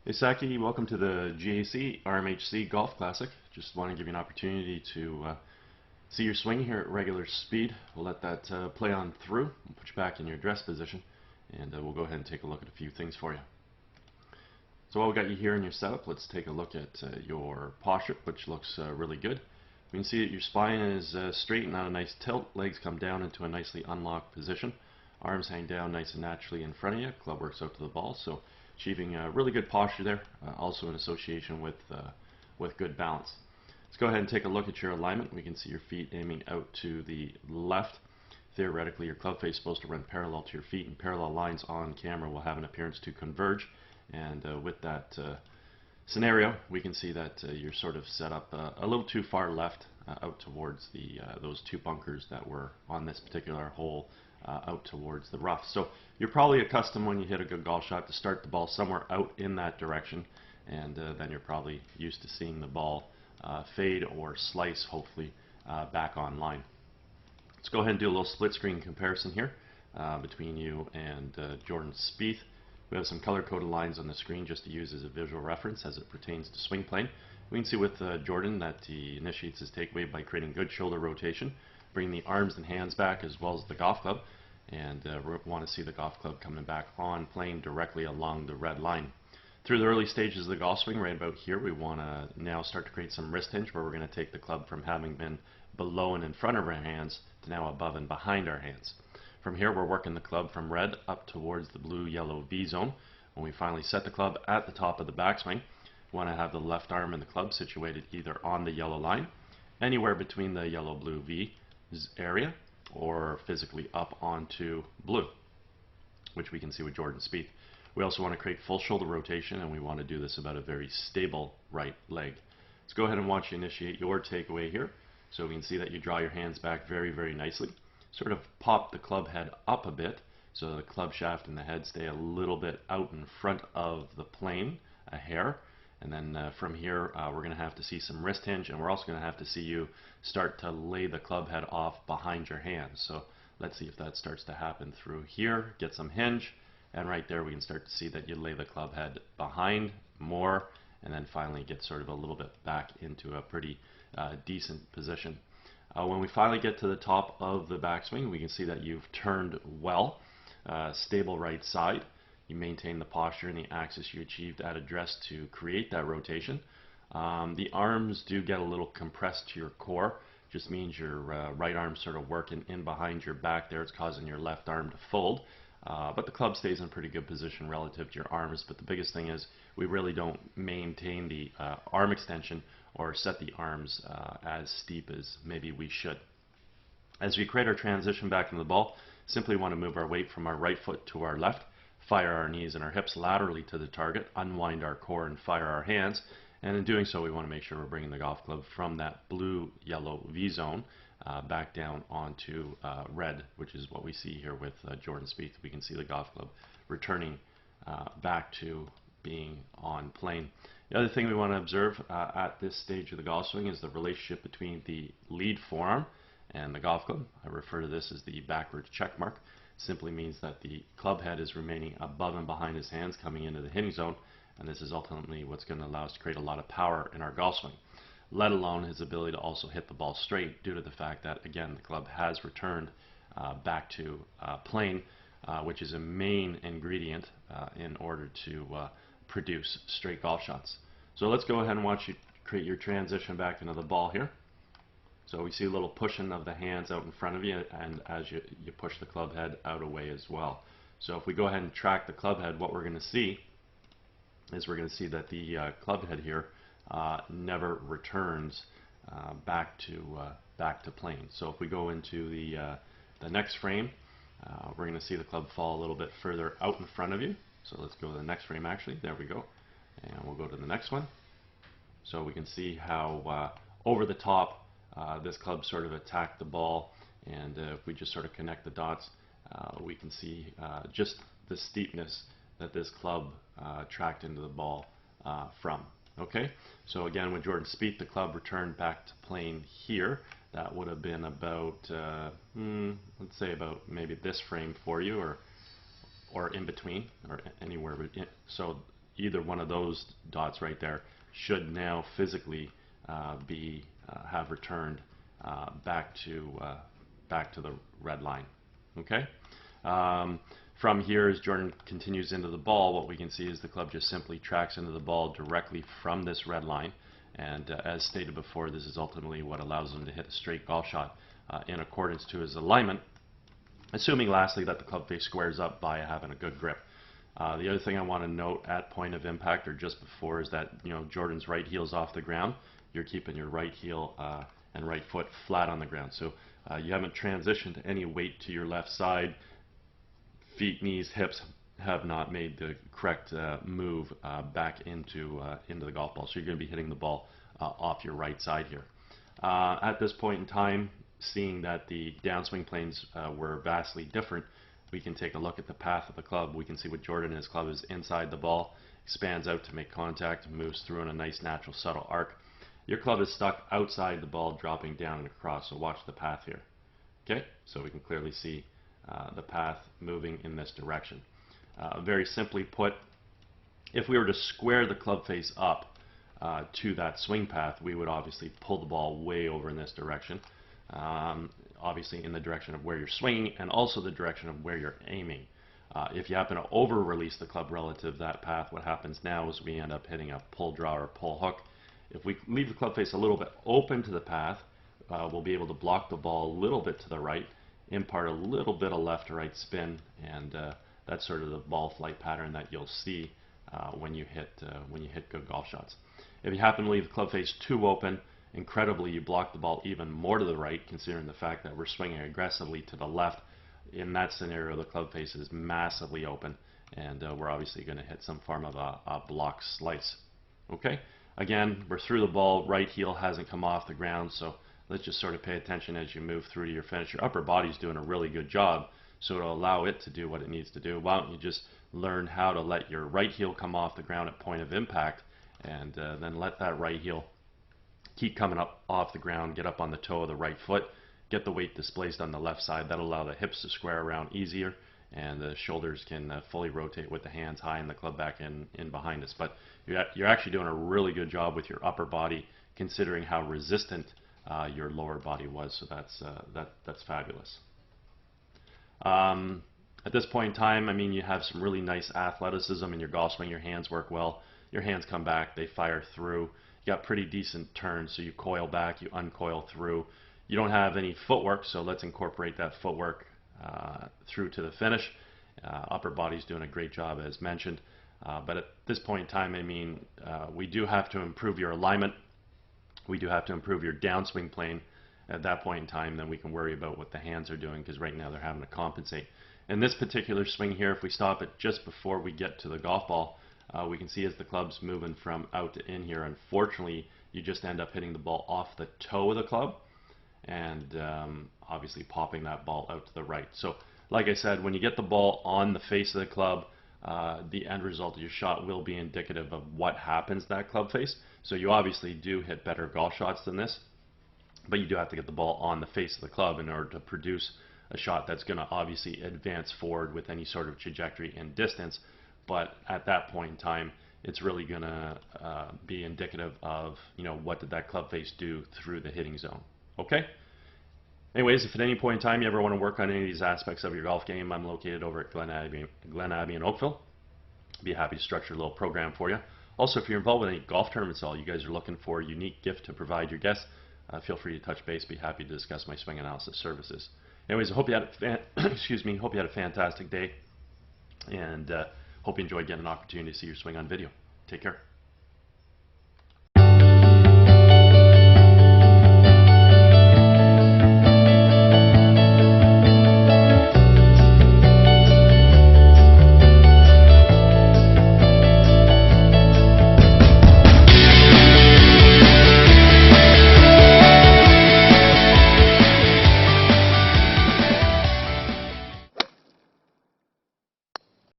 Hey Saki, welcome to the GAC RMHC Golf Classic. Just want to give you an opportunity to see your swing here at regular speed. We'll let that play on through. We'll put you back in your dress position, and we'll go ahead and take a look at a few things for you. So while we got you here in your setup, let's take a look at your posture, which looks really good. We can see that your spine is straight and on a nice tilt. Legs come down into a nicely unlocked position. Arms hang down nice and naturally in front of you. Club works out to the ball, so achieving really good posture there, also in association with good balance. Let's go ahead and take a look at your alignment. We can see your feet aiming out to the left. Theoretically, your club face is supposed to run parallel to your feet, and parallel lines on camera will have an appearance to converge. And with that scenario, we can see that you're sort of set up a little too far left out towards those two bunkers that were on this particular hole out towards the rough. So you're probably accustomed when you hit a good golf shot to start the ball somewhere out in that direction, and then you're probably used to seeing the ball fade or slice, hopefully, back on line. Let's go ahead and do a little split screen comparison here between you and Jordan Spieth. We have some color-coded lines on the screen just to use as a visual reference as it pertains to swing plane. We can see with Jordan that he initiates his takeaway by creating good shoulder rotation, bringing the arms and hands back as well as the golf club, and we want to see the golf club coming back on plane directly along the red line. Through the early stages of the golf swing, right about here, we want to now start to create some wrist hinge where we're going to take the club from having been below and in front of our hands to now above and behind our hands. From here, we're working the club from red up towards the blue-yellow V zone. When we finally set the club at the top of the backswing, we want to have the left arm in the club situated either on the yellow line, anywhere between the yellow-blue V area, or physically up onto blue, which we can see with Jordan Spieth. We also want to create full shoulder rotation, and we want to do this about a very stable right leg. Let's go ahead and watch you initiate your takeaway here. So we can see that you draw your hands back very, very nicely. Sort of pop the club head up a bit so the club shaft and the head stay a little bit out in front of the plane, a hair. And then from here, we're going to have to see some wrist hinge, and we're also going to have to see you start to lay the club head off behind your hands. So let's see if that starts to happen through here. Get some hinge, and right there we can start to see that you lay the club head behind more, and then finally get sort of a little bit back into a pretty decent position. When we finally get to the top of the backswing, we can see that you've turned well, stable right side. You maintain the posture and the axis you achieved at address to create that rotation. The arms do get a little compressed to your core. Just means your right arm sort of working in behind your back there. It's causing your left arm to fold. But the club stays in pretty good position relative to your arms. But the biggest thing is we really don't maintain the arm extension or set the arms as steep as maybe we should. As we create our transition back into the ball, simply want to move our weight from our right foot to our left, fire our knees and our hips laterally to the target, unwind our core and fire our hands. And in doing so, we want to make sure we're bringing the golf club from that blue-yellow V zone back down onto red, which is what we see here with Jordan Spieth. We can see the golf club returning back to being on plane. The other thing we want to observe at this stage of the golf swing is the relationship between the lead forearm and the golf club. I refer to this as the backwards check mark. Simply means that the club head is remaining above and behind his hands coming into the hitting zone, and this is ultimately what's going to allow us to create a lot of power in our golf swing, let alone his ability to also hit the ball straight due to the fact that, again, the club has returned back to plane, which is a main ingredient in order to produce straight golf shots. So let's go ahead and watch you create your transition back into the ball here. So we see a little pushing of the hands out in front of you, and as you push the club head out away as well. So if we go ahead and track the club head, what we're going to see is we're going to see that the club head here never returns back to plane. So if we go into the next frame, we're going to see the club fall a little bit further out in front of you. So let's go to the next frame actually. There we go. And we'll go to the next one. So we can see how over the top this club sort of attacked the ball, and if we just sort of connect the dots, we can see just the steepness that this club tracked into the ball from. Okay, so again with Jordan Spieth, the club returned back to plane here. That would have been about, let's say about maybe this frame for you, or in between, or anywhere. So either one of those dots right there should now physically have returned back to the red line. Okay. From here, as Jordan continues into the ball, what we can see is the club just simply tracks into the ball directly from this red line. And as stated before, this is ultimately what allows him to hit a straight golf shot in accordance to his alignment, assuming lastly that the club face squares up by having a good grip. The other thing I want to note at point of impact or just before is that, you know, Jordan's right heel's off the ground. You're keeping your right heel and right foot flat on the ground. So you haven't transitioned any weight to your left side. Feet, knees, hips have not made the correct move back into the golf ball. So you're going to be hitting the ball off your right side here. At this point in time, seeing that the downswing planes were vastly different, we can take a look at the path of the club. We can see what Jordan and his club is inside the ball, expands out to make contact, moves through in a nice natural subtle arc. Your club is stuck outside the ball, dropping down and across, so watch the path here. Okay, so we can clearly see the path moving in this direction. Very simply put, if we were to square the club face up to that swing path, we would obviously pull the ball way over in this direction, obviously in the direction of where you're swinging and also the direction of where you're aiming. If you happen to over-release the club relative to that path, what happens now is we end up hitting a pull draw or pull hook. If we leave the club face a little bit open to the path, we'll be able to block the ball a little bit to the right, impart a little bit of left to right spin, and that's sort of the ball flight pattern that you'll see when you hit good golf shots. If you happen to leave the club face too open, incredibly you block the ball even more to the right, considering the fact that we're swinging aggressively to the left. In that scenario, the club face is massively open, and we're obviously going to hit some form of a block slice. Okay, again, we're through the ball, right heel hasn't come off the ground, so let's just sort of pay attention as you move through to your finish. Your upper body's doing a really good job, so to allow it to do what it needs to do, why don't you just learn how to let your right heel come off the ground at point of impact, and then let that right heel keep coming up off the ground, get up on the toe of the right foot, get the weight displaced on the left side. That'll allow the hips to square around easier, and the shoulders can fully rotate with the hands high and the club back in behind us. But you're actually doing a really good job with your upper body, considering how resistant your lower body was. So that's fabulous. At this point in time, I mean, you have some really nice athleticism in your golf swing. Your hands work well. Your hands come back, they fire through. You got pretty decent turns, so you coil back, you uncoil through. You don't have any footwork, so let's incorporate that footwork through to the finish. Upper body's doing a great job, as mentioned. But at this point in time, I mean, we do have to improve your alignment. We do have to improve your downswing plane. At that point in time, then we can worry about what the hands are doing, because right now they're having to compensate. In this particular swing here, if we stop it just before we get to the golf ball, we can see as the club's moving from out to in here, unfortunately, you just end up hitting the ball off the toe of the club and obviously popping that ball out to the right. So like I said, when you get the ball on the face of the club, the end result of your shot will be indicative of what happens to that club face. So you obviously do hit better golf shots than this, but you do have to get the ball on the face of the club in order to produce a shot that's going to obviously advance forward with any sort of trajectory and distance. But at that point in time, it's really going to be indicative of, you know, what did that club face do through the hitting zone. Okay? Anyways, if at any point in time you ever want to work on any of these aspects of your golf game, I'm located over at Glen Abbey in Oakville. I'd be happy to structure a little program for you. Also, if you're involved with any golf tournaments at all, you guys are looking for a unique gift to provide your guests, feel free to touch base. Be happy to discuss my swing analysis services. Anyways, I hope you had hope you had a fantastic day, and hope you enjoyed getting an opportunity to see your swing on video. Take care.